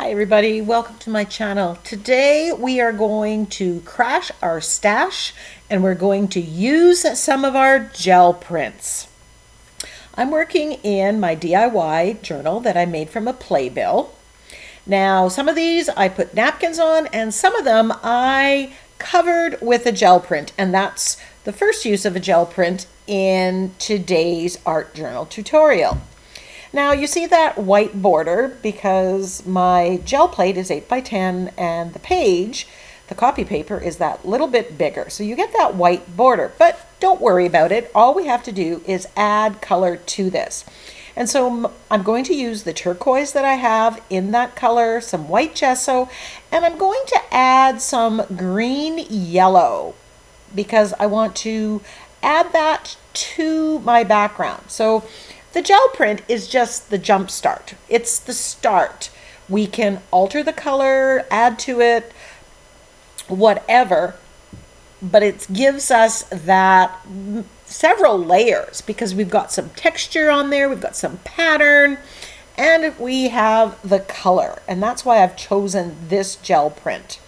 Hi everybody, welcome to my channel. Today we are going to crash our stash and we're going to use some of our gel prints. I'm working in my DIY journal that I made from a playbill. Now some of these I put napkins on and some of them I covered with a gel print, and that's the first use of a gel print in today's art journal tutorial. Now you see that white border because my gel plate is 8 by 10 and the page, the copy paper, is that little bit bigger. So you get that white border, but don't worry about it. All we have to do is add color to this. And so I'm going to use the turquoise that I have in that color, some white gesso, and I'm going to add some green yellow because I want to add that to my background. So the gel print is just the jump start. It's the start. We can alter the color, add to it, whatever, but it gives us that several layers because we've got some texture on there, we've got some pattern, and we have the color. And that's why I've chosen this gel print.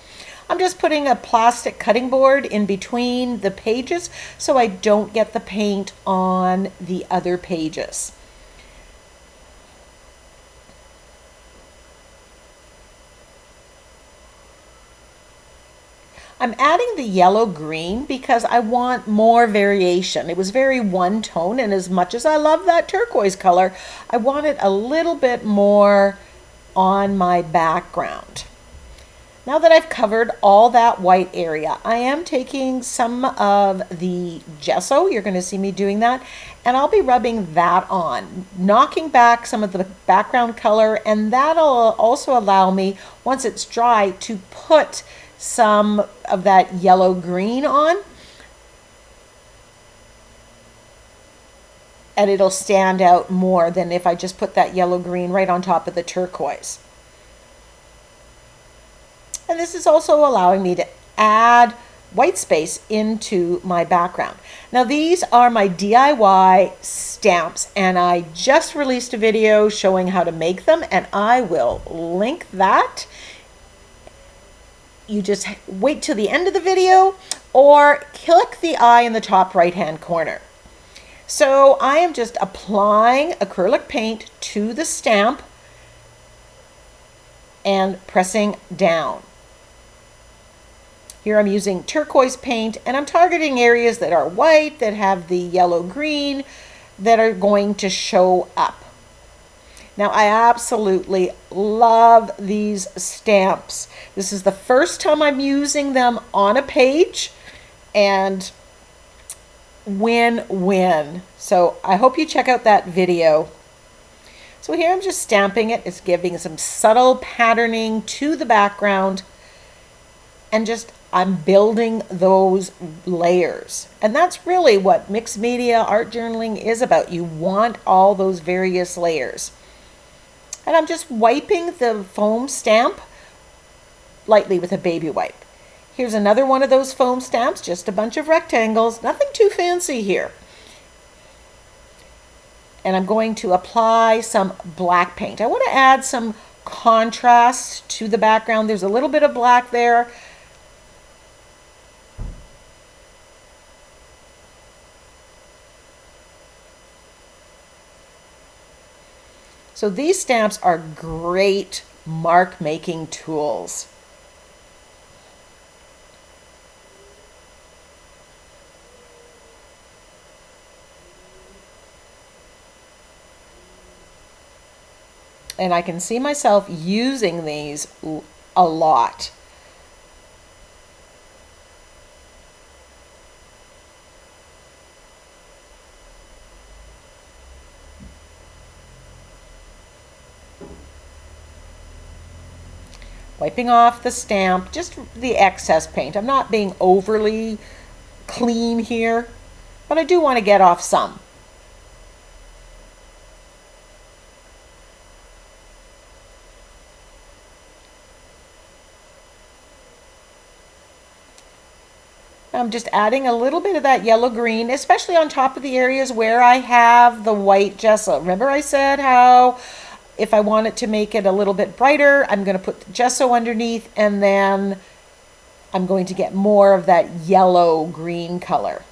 I'm just putting a plastic cutting board in between the pages so I don't get the paint on the other pages. I'm adding the yellow green because I want more variation. It was very one tone, and as much as I love that turquoise color, I wanted a little bit more on my background. Now that I've covered all that white area, I am taking some of the gesso. You're going to see me doing that, and I'll be rubbing that on, knocking back some of the background color, and that'll also allow me, once it's dry, to put some of that yellow green on, and it'll stand out more than if I just put that yellow green right on top of the turquoise. And this is also allowing me to add white space into my background. Now these are my DIY stamps, and I just released a video showing how to make them, and I will link that. You just wait till the end of the video or click the eye in the top right hand corner. So I am just applying acrylic paint to the stamp and pressing down. Here I'm using turquoise paint, and I'm targeting areas that are white, that have the yellow green, that are going to show up. Now I absolutely love these stamps. This is the first time I'm using them on a page, and win-win. So I hope you check out that video. So here I'm just stamping it. It's giving some subtle patterning to the background, and just I'm building those layers. And that's really what mixed media art journaling is about. You want all those various layers. And I'm just wiping the foam stamp lightly with a baby wipe. Here's another one of those foam stamps, just a bunch of rectangles, nothing too fancy here. And I'm going to apply some black paint. I want to add some contrast to the background. There's a little bit of black there. So these stamps are great mark making tools. And I can see myself using these a lot. Wiping off the stamp, just the excess paint. I'm not being overly clean here, but I do want to get off some. I'm just adding a little bit of that yellow green, especially on top of the areas where I have the white gesso. Remember I said how if I want it to make it a little bit brighter, I'm going to put the gesso underneath, and then I'm going to get more of that yellow green color.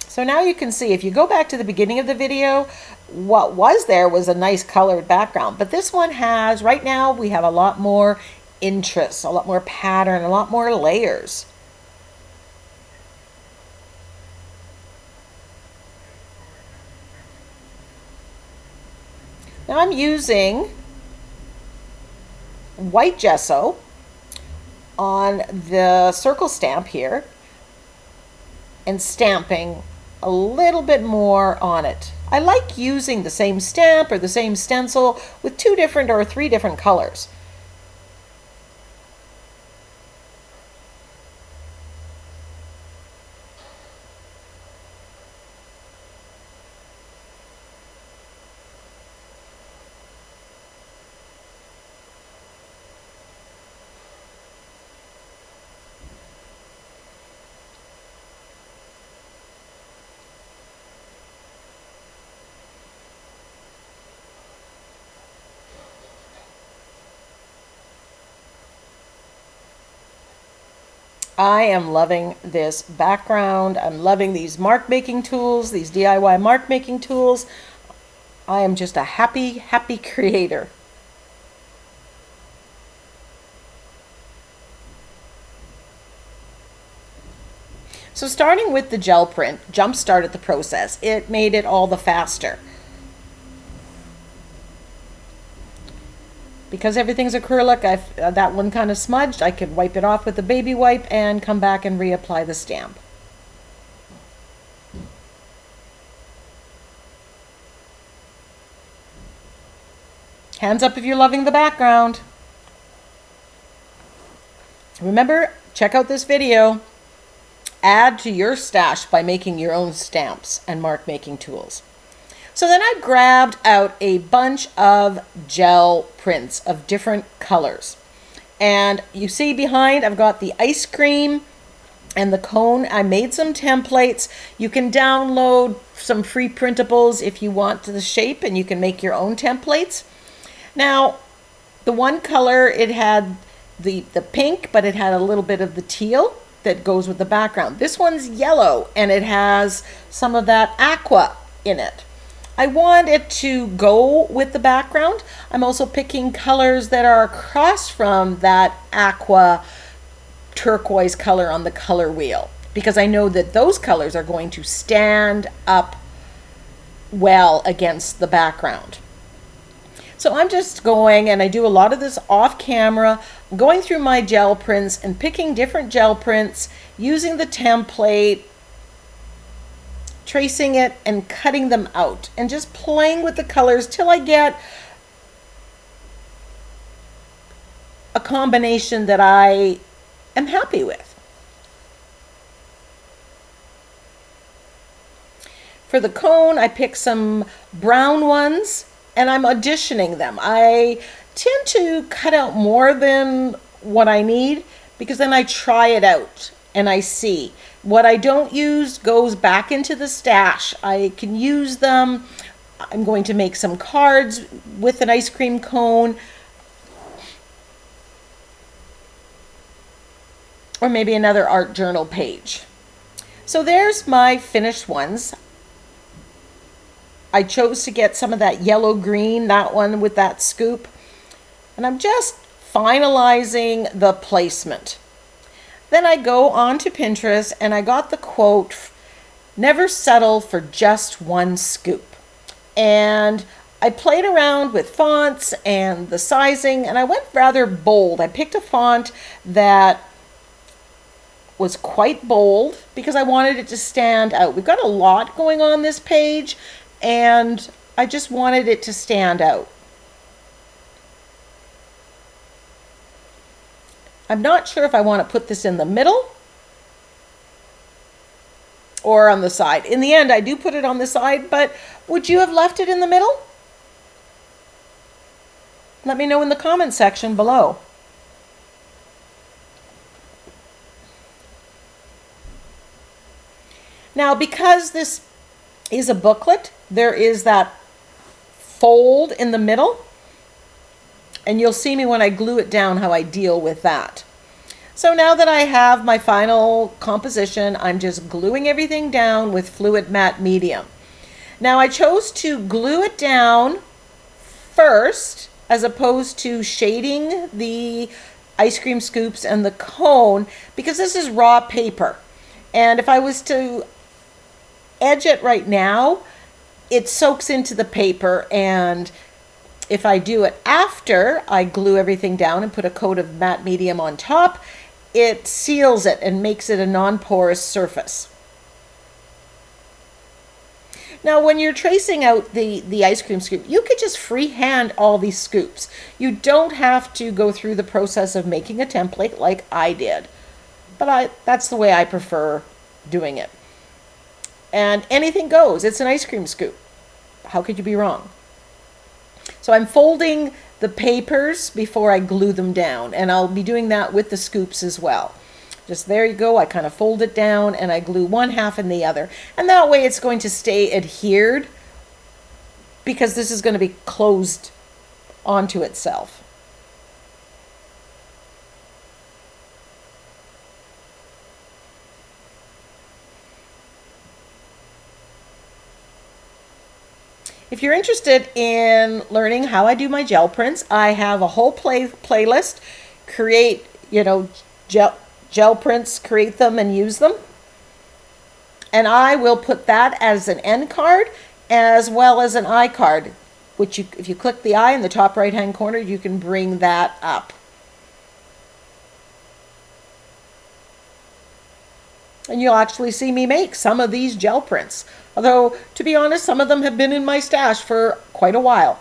So now you can see, if you go back to the beginning of the video, what was there was a nice colored background. But this one has, right now, we have a lot more interest, a lot more pattern, a lot more layers. Now I'm using white gesso on the circle stamp here and stamping a little bit more on it. I like using the same stamp or the same stencil with 2 different or 3 different colors. I am loving this background. I'm loving these mark making tools, these DIY mark making tools. I am just a happy, happy creator. So starting with the gel print jump-started the process. It made it all the faster. Because everything's acrylic, that one kind of smudged, I could wipe it off with a baby wipe and come back and reapply the stamp. Hands up if you're loving the background. Remember, check out this video. Add to your stash by making your own stamps and mark making tools. So then I grabbed out a bunch of gel prints of different colors. And you see behind, I've got the ice cream and the cone. I made some templates. You can download some free printables if you want the shape, and you can make your own templates. Now, the one color, it had the pink, but it had a little bit of the teal that goes with the background. This one's yellow, and it has some of that aqua in it. I want it to go with the background. I'm also picking colors that are across from that aqua turquoise color on the color wheel, because I know that those colors are going to stand up well against the background. So I'm just going, and I do a lot of this off camera, going through my gel prints and picking different gel prints, using the template, tracing it and cutting them out, and just playing with the colors till I get a combination that I am happy with. For the cone, I picked some brown ones and I'm auditioning them. I tend to cut out more than what I need, because then I try it out and I see. What I don't use goes back into the stash. I can use them. I'm going to make some cards with an ice cream cone, or maybe another art journal page. So there's my finished ones. I chose to get some of that yellow green, that one with that scoop, and I'm just finalizing the placement. Then I go on to Pinterest and I got the quote, "Never settle for just one scoop." And I played around with fonts and the sizing, and I went rather bold. I picked a font that was quite bold because I wanted it to stand out. We've got a lot going on this page, and I just wanted it to stand out. I'm not sure if I want to put this in the middle or on the side. In the end, I do put it on the side, but would you have left it in the middle? Let me know in the comment section below. Now, because this is a booklet, there is that fold in the middle, and you'll see me when I glue it down how I deal with that. So now that I have my final composition, I'm just gluing everything down with fluid matte medium. Now I chose to glue it down first as opposed to shading the ice cream scoops and the cone because this is raw paper. And if I was to edge it right now, it soaks into the paper, and if I do it after I glue everything down and put a coat of matte medium on top, it seals it and makes it a non-porous surface. Now, when you're tracing out the ice cream scoop, you could just freehand all these scoops. You don't have to go through the process of making a template like I did. But that's the way I prefer doing it. And anything goes. It's an ice cream scoop. How could you be wrong? So I'm folding the papers before I glue them down, and I'll be doing that with the scoops as well. Just there you go, I kind of fold it down and I glue one half and the other. And that way it's going to stay adhered because this is going to be closed onto itself. If you're interested in learning how I do my gel prints, I have a whole playlist. Create, gel prints, create them and use them. And I will put that as an end card as well as an eye card, which if you click the eye in the top right hand corner, you can bring that up. And you'll actually see me make some of these gel prints. Although, to be honest, some of them have been in my stash for quite a while.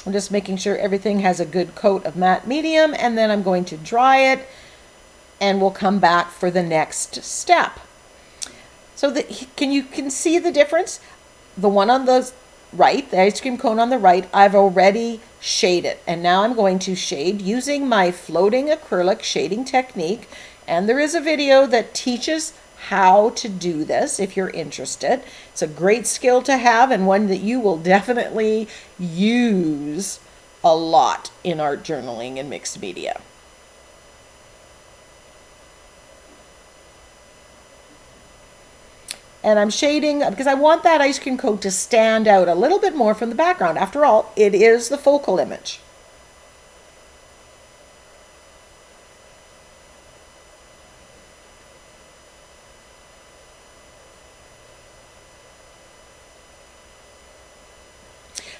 I'm just making sure everything has a good coat of matte medium, and then I'm going to dry it, and we'll come back for the next step. So you can see the difference? The one on the right, the ice cream cone on the right, I've already shaded, and now I'm going to shade using my floating acrylic shading technique. And there is a video that teaches how to do this if you're interested. It's a great skill to have and one that you will definitely use a lot in art journaling and mixed media. And I'm shading because I want that ice cream coat to stand out a little bit more from the background. After all, it is the focal image.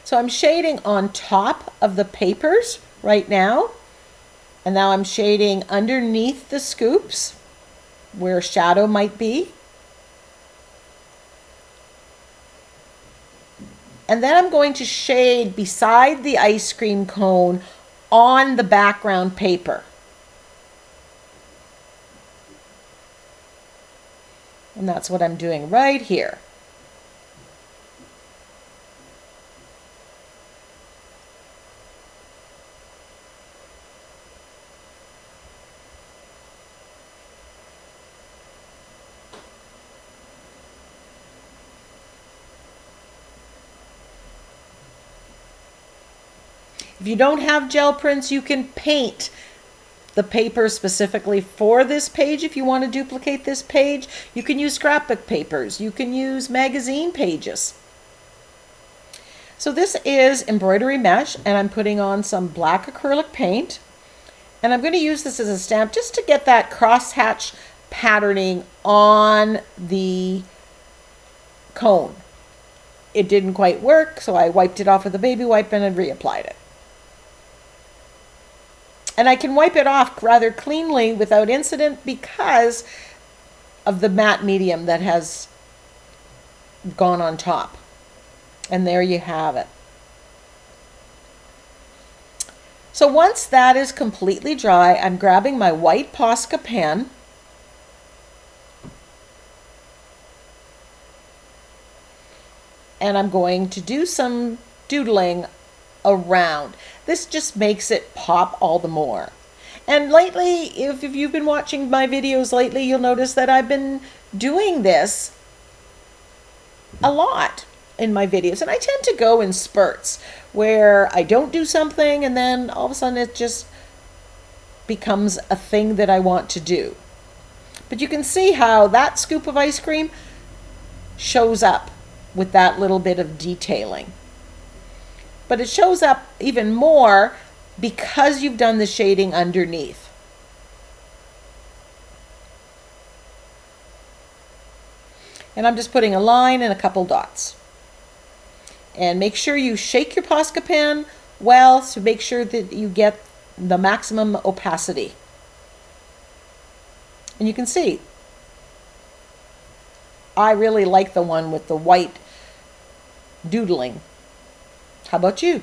So I'm shading on top of the papers right now. And now I'm shading underneath the scoops where shadow might be. And then I'm going to shade beside the ice cream cone on the background paper. And that's what I'm doing right here. If you don't have gel prints, you can paint the paper specifically for this page. If you want to duplicate this page, you can use scrapbook papers. You can use magazine pages. So this is embroidery mesh, and I'm putting on some black acrylic paint. And I'm going to use this as a stamp just to get that crosshatch patterning on the cone. It didn't quite work, so I wiped it off with a baby wipe and reapplied it. And I can wipe it off rather cleanly without incident because of the matte medium that has gone on top. And there you have it. So once that is completely dry, I'm grabbing my white Posca pen. And I'm going to do some doodling around. This just makes it pop all the more. And lately, if you've been watching my videos lately, you'll notice that I've been doing this a lot in my videos. And I tend to go in spurts where I don't do something and then all of a sudden it just becomes a thing that I want to do. But you can see how that scoop of ice cream shows up with that little bit of detailing. But it shows up even more because you've done the shading underneath. And I'm just putting a line and a couple dots. And make sure you shake your Posca pen well to make sure that you get the maximum opacity. And you can see, I really like the one with the white doodling. How about you?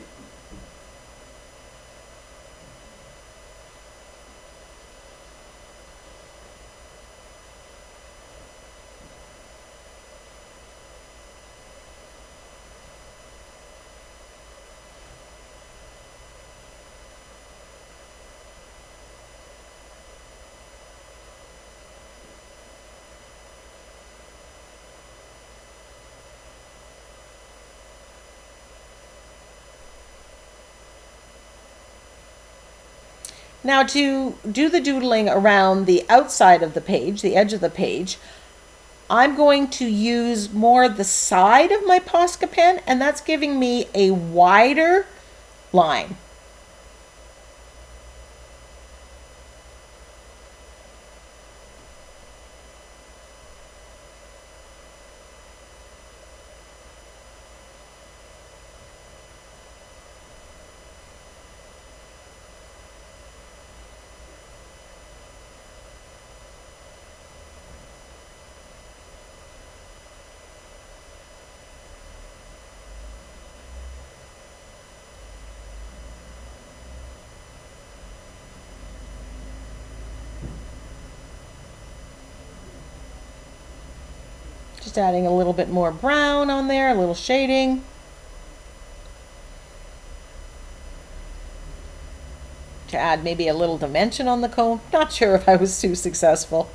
Now to do the doodling around the outside of the page, the edge of the page, I'm going to use more the side of my Posca pen, and that's giving me a wider line. Just adding a little bit more brown on there, a little shading. To add maybe a little dimension on the cone. Not sure if I was too successful.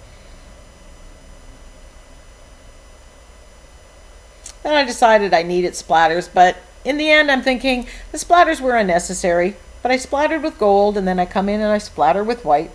Then I decided I needed splatters, but in the end I'm thinking the splatters were unnecessary. But I splattered with gold, and then I come in and I splatter with white.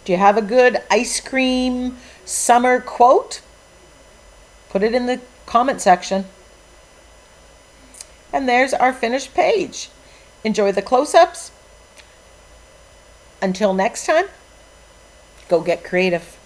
Do you have a good ice cream summer quote? Put it in the comment section. And there's our finished page. Enjoy the close-ups. Until next time, go get creative.